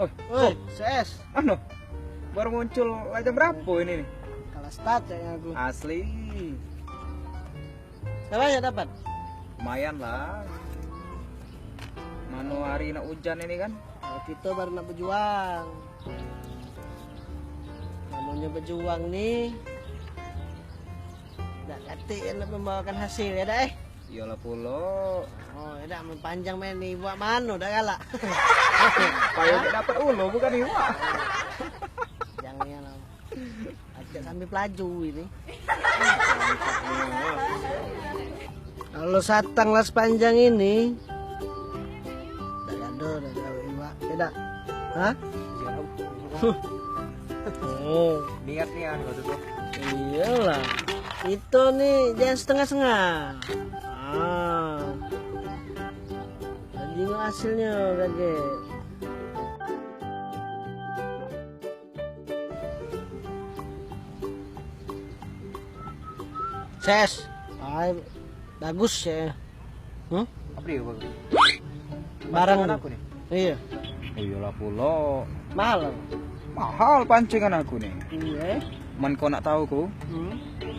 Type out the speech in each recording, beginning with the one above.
Oh, Woi, CS. anu, baru muncul jam berapa ini nih? Kalah start kayaknya aku. Asli, Sekarang ya dapat. lumayan lah. Manu hari nak hujan ini kan? Kalau kita baru nak berjuang. Namanya berjuang nih. Tak katik nak membawakan hasil ya dah Iyalah pulo. Oh, ya dah panjang main nih buat mana dah galak. Payah dapat ulo bukan iwa. Jangan ya lah. Ajak sambil pelaju ini. Kalau satang lah sepanjang ini. Tak ada iwa. Tidak. Hah? Oh, Niat waktu itu. iyalah. Itu nih jangan setengah-setengah. Tadi hasilnya kaget. Ses, bagus ya. Apa dia bagus? Barang Pancingan aku nih. Iya, Iyalah pulo. mahal. Mahal pancingan aku nih. Iya. Man kau nak tahu ku?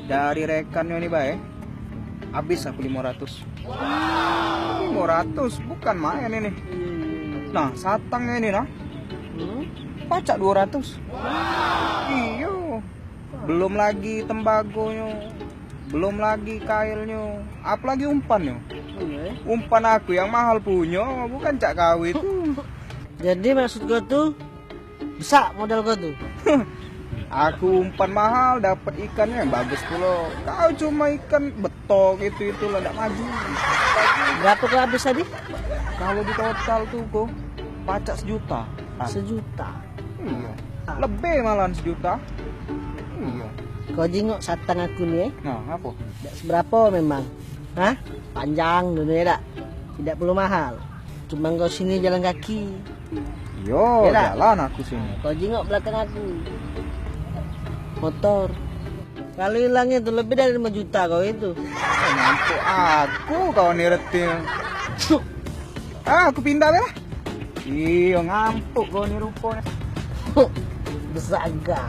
Dari rekannya nih bae. Habis aku 500. 500 bukan main ini. Nah, satangnya ini nah. Pacak 200. Iyo. Belum lagi tembagonya. Belum lagi kailnya. Apalagi umpannya. Umpan aku yang mahal punya, bukan cak kawit. Jadi maksud gua tuh bisa modal gua tuh. Aku umpan mahal dapat ikannya yang bagus pula. Kau cuma ikan betok itu lah ndak maju. Berapa kau habis tadi? Kalau di total tuh kok pacak 1 juta. 1 juta. Iya. Lebih malahan 1 juta. Iya. Kau jengok satang aku nih Nah, apa? tidak seberapa memang. Hah? Panjang dunia tak? Tidak perlu mahal. Cuma kau sini jalan kaki. Yo, Iya, jalan aku sini. Kau jengok belakang aku. Motor. Kalau hilangnya itu lebih dari 5 juta kau itu. Mampu aku kau niretin. Aku pindah ya. Iya, ngampuk kau nih rupanya. Besaga.